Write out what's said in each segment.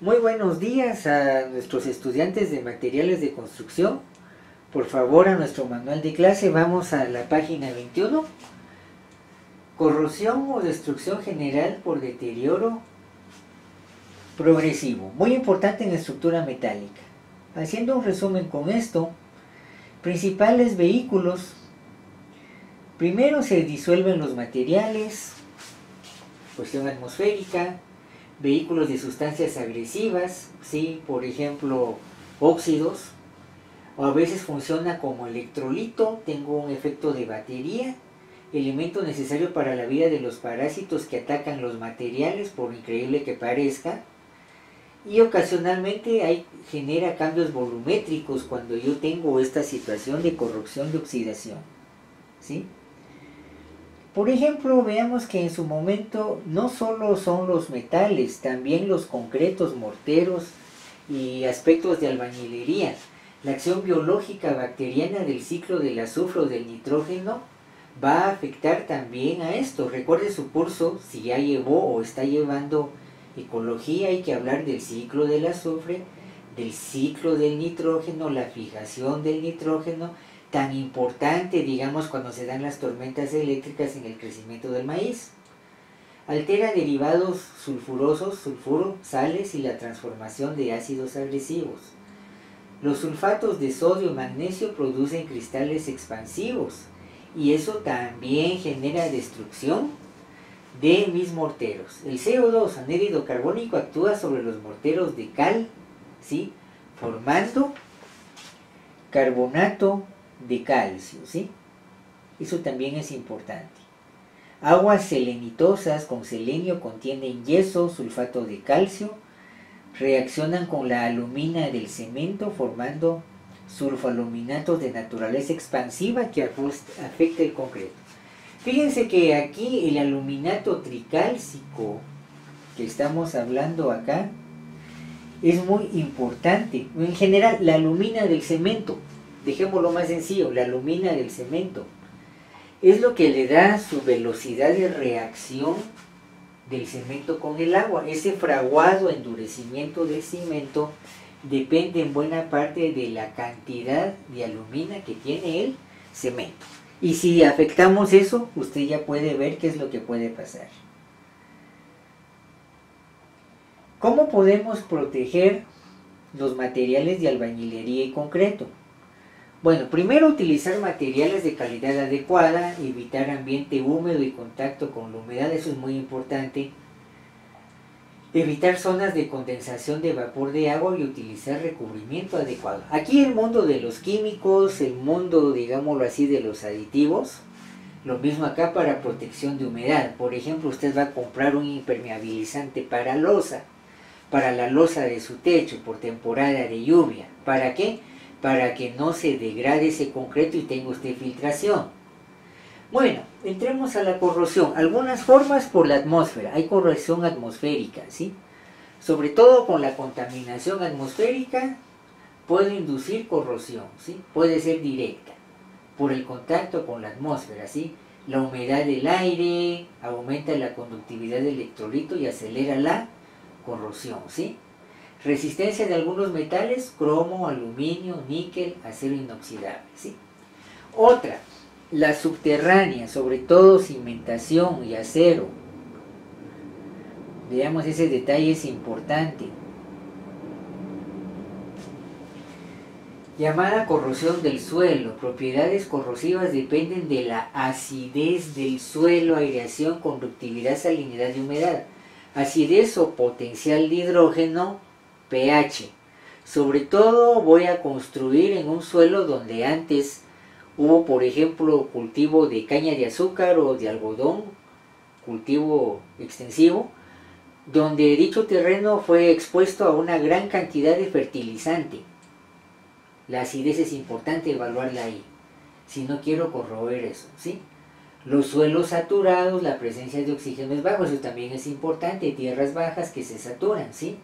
Muy buenos días a nuestros estudiantes de materiales de construcción. Por favor, a nuestro manual de clase vamos a la página 21. Corrosión o destrucción general por deterioro progresivo. Muy importante en la estructura metálica. Haciendo un resumen con esto, principales vehículos. Primero se disuelven los materiales, cuestión atmosférica. Vehículos de sustancias agresivas, ¿sí? Por ejemplo, óxidos, o a veces funciona como electrolito, tengo un efecto de batería, elemento necesario para la vida de los parásitos que atacan los materiales, por increíble que parezca, y ocasionalmente genera cambios volumétricos cuando yo tengo esta situación de corrosión de oxidación, ¿sí? Por ejemplo, veamos que en su momento no solo son los metales, también los concretos, morteros y aspectos de albañilería. La acción biológica bacteriana del ciclo del azufre o del nitrógeno va a afectar también a esto. Recuerde su curso, si ya llevó o está llevando ecología, hay que hablar del ciclo del azufre, del ciclo del nitrógeno, la fijación del nitrógeno, tan importante, digamos, cuando se dan las tormentas eléctricas en el crecimiento del maíz. Altera derivados sulfurosos, sulfuro, sales y la transformación de ácidos agresivos. Los sulfatos de sodio y magnesio producen cristales expansivos y eso también genera destrucción de mis morteros. El CO2, anhídrido carbónico, actúa sobre los morteros de cal, ¿sí? Formando carbonato de calcio, ¿sí? Eso también es importante. Aguas selenitosas con selenio contienen yeso, sulfato de calcio, reaccionan con la alumina del cemento formando sulfoaluminatos de naturaleza expansiva que afecta el concreto. Fíjense que aquí el aluminato tricálcico que estamos hablando acá es muy importante. En general, la alumina del cemento, dejémoslo más sencillo, la alumina del cemento es lo que le da su velocidad de reacción del cemento con el agua. Ese fraguado, endurecimiento del cemento depende en buena parte de la cantidad de alumina que tiene el cemento. Y si afectamos eso, usted ya puede ver qué es lo que puede pasar. ¿Cómo podemos proteger los materiales de albañilería y concreto? Bueno, primero utilizar materiales de calidad adecuada, evitar ambiente húmedo y contacto con la humedad, eso es muy importante. Evitar zonas de condensación de vapor de agua y utilizar recubrimiento adecuado. Aquí el mundo de los químicos, el mundo, digámoslo así, de los aditivos, lo mismo acá para protección de humedad. Por ejemplo, usted va a comprar un impermeabilizante para losa, para la losa de su techo por temporada de lluvia. ¿Para qué? Para que no se degrade ese concreto y tenga usted filtración. Bueno, entremos a la corrosión. Algunas formas por la atmósfera. Hay corrosión atmosférica, ¿sí? Sobre todo con la contaminación atmosférica puede inducir corrosión, ¿sí? Puede ser directa por el contacto con la atmósfera, ¿sí? La humedad del aire aumenta la conductividad del electrolito y acelera la corrosión, ¿sí? Resistencia de algunos metales, cromo, aluminio, níquel, acero inoxidable, ¿sí? Otra, la subterránea, sobre todo cimentación y acero. Veamos, ese detalle es importante. Llamada corrosión del suelo. Propiedades corrosivas dependen de la acidez del suelo, aireación, conductividad, salinidad y humedad. Acidez o potencial de hidrógeno, pH. Sobre todo voy a construir en un suelo donde antes hubo, por ejemplo, cultivo de caña de azúcar o de algodón, cultivo extensivo, donde dicho terreno fue expuesto a una gran cantidad de fertilizante. La acidez es importante evaluarla ahí, si no quiero corroer eso, ¿sí? Los suelos saturados, la presencia de oxígeno es bajo, eso también es importante, tierras bajas que se saturan, ¿sí?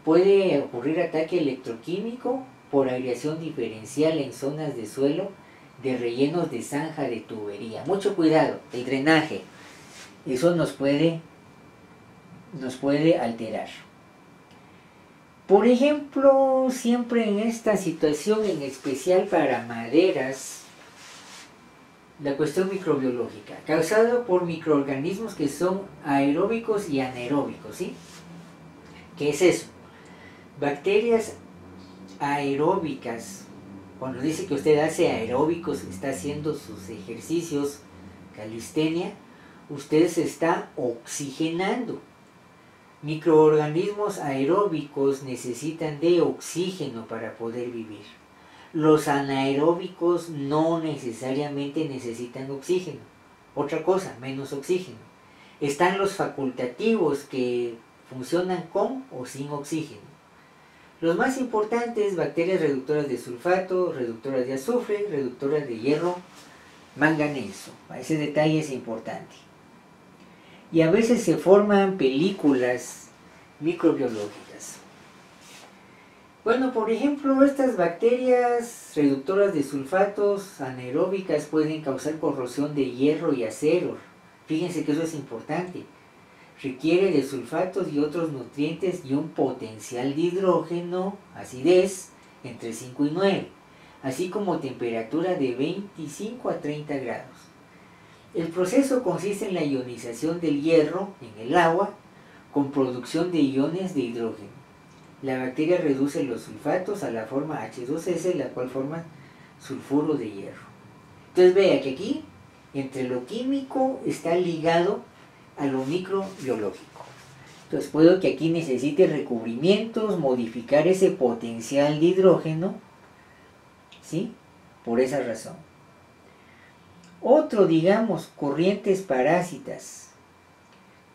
Puede ocurrir ataque electroquímico por aireación diferencial en zonas de suelo de rellenos de zanja de tubería. Mucho cuidado, el drenaje, eso nos puede alterar. Por ejemplo, siempre en esta situación, en especial para maderas, la cuestión microbiológica, causada por microorganismos que son aeróbicos y anaeróbicos, ¿sí? ¿Qué es eso? Bacterias aeróbicas, cuando dice que usted hace aeróbicos, está haciendo sus ejercicios, calistenia, usted se está oxigenando. Microorganismos aeróbicos necesitan de oxígeno para poder vivir. Los anaeróbicos no necesariamente necesitan oxígeno. Otra cosa, menos oxígeno. Están los facultativos que funcionan con o sin oxígeno. Los más importantes, bacterias reductoras de sulfato, reductoras de azufre, reductoras de hierro, manganeso. Ese detalle es importante. Y a veces se forman películas microbiológicas. Bueno, por ejemplo, estas bacterias reductoras de sulfatos anaeróbicas pueden causar corrosión de hierro y acero. Fíjense que eso es importante. Requiere de sulfatos y otros nutrientes y un potencial de hidrógeno, acidez, entre 5 y 9, así como temperatura de 25 a 30 grados. El proceso consiste en la ionización del hierro en el agua con producción de iones de hidrógeno. La bacteria reduce los sulfatos a la forma H2S, la cual forma sulfuro de hierro. Entonces vea que aquí, entre lo químico, está ligado a lo microbiológico. Entonces puedo que aquí necesite recubrimientos, modificar ese potencial de hidrógeno, ¿sí? Por esa razón. Otro, digamos, corrientes parásitas.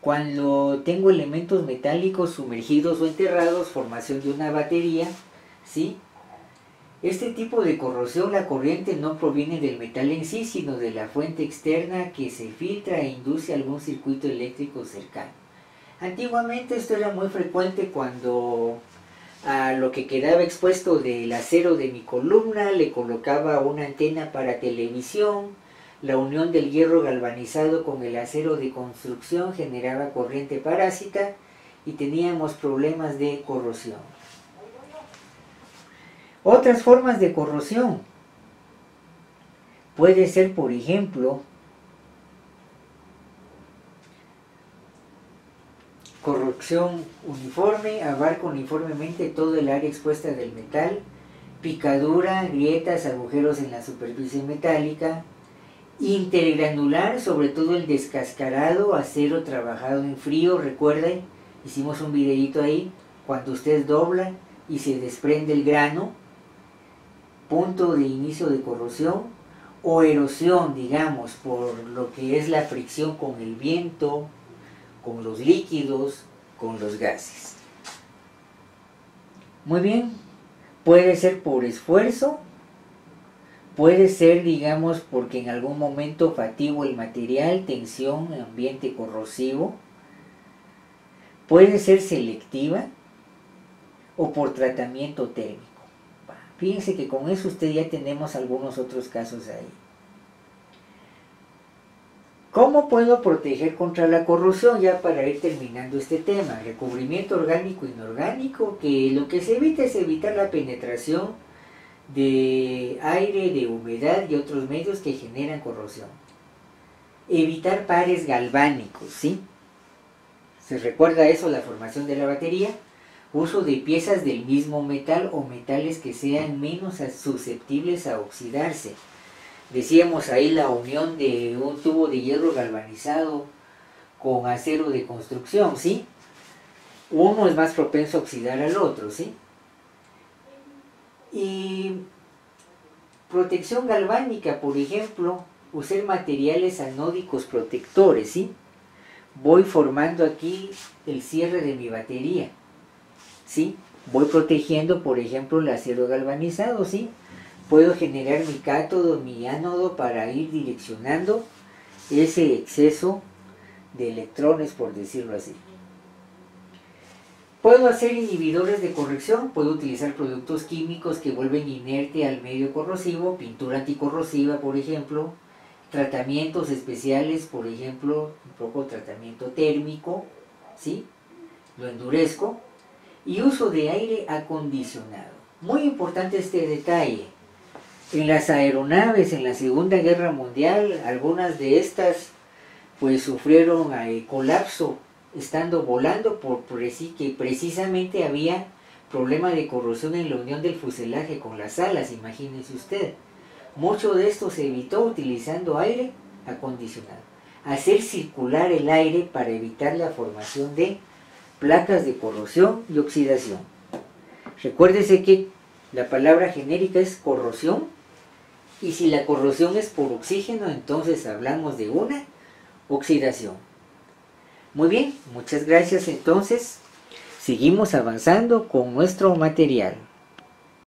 Cuando tengo elementos metálicos sumergidos o enterrados, formación de una batería, ¿sí? Este tipo de corrosión, la corriente no proviene del metal en sí, sino de la fuente externa que se filtra e induce algún circuito eléctrico cercano. Antiguamente esto era muy frecuente cuando a lo que quedaba expuesto del acero de mi columna le colocaba una antena para televisión. La unión del hierro galvanizado con el acero de construcción generaba corriente parásita y teníamos problemas de corrosión. Otras formas de corrosión puede ser, por ejemplo, corrosión uniforme, abarca uniformemente todo el área expuesta del metal, picadura, grietas, agujeros en la superficie metálica, intergranular, sobre todo el descascarado, acero trabajado en frío. Recuerden, hicimos un videito ahí, cuando usted dobla y se desprende el grano, punto de inicio de corrosión, o erosión, digamos, por lo que es la fricción con el viento, con los líquidos, con los gases. Muy bien, puede ser por esfuerzo, puede ser, digamos, porque en algún momento fatigo el material, tensión, ambiente corrosivo, puede ser selectiva o por tratamiento térmico. Fíjense que con eso ya tenemos algunos otros casos ahí. ¿Cómo puedo proteger contra la corrosión? Ya para ir terminando este tema, recubrimiento orgánico e inorgánico, que lo que se evita es evitar la penetración de aire, de humedad y otros medios que generan corrosión. Evitar pares galvánicos, ¿sí? ¿Se recuerda eso, la formación de la batería? Uso de piezas del mismo metal o metales que sean menos susceptibles a oxidarse. Decíamos ahí la unión de un tubo de hierro galvanizado con acero de construcción, ¿sí? Uno es más propenso a oxidar al otro, ¿sí? Y protección galvánica, por ejemplo, usar materiales anódicos protectores, ¿sí? Voy formando aquí el cierre de mi batería, ¿sí? Voy protegiendo, por ejemplo, el acero galvanizado, ¿sí? Puedo generar mi cátodo, mi ánodo para ir direccionando ese exceso de electrones, por decirlo así. Puedo hacer inhibidores de corrección, puedo utilizar productos químicos que vuelven inerte al medio corrosivo, pintura anticorrosiva, por ejemplo, tratamientos especiales, por ejemplo, un poco tratamiento térmico, ¿sí? Lo endurezco. y uso de aire acondicionado. Muy importante este detalle. En las aeronaves en la Segunda Guerra Mundial, algunas de estas pues sufrieron colapso estando volando que precisamente había problema de corrosión en la unión del fuselaje con las alas, imagínense usted. Mucho de esto se evitó utilizando aire acondicionado. Hacer circular el aire para evitar la formación de placas de corrosión y oxidación. Recuérdese que la palabra genérica es corrosión, y si la corrosión es por oxígeno, entonces hablamos de una oxidación. Muy bien, muchas gracias. Entonces seguimos avanzando con nuestro material.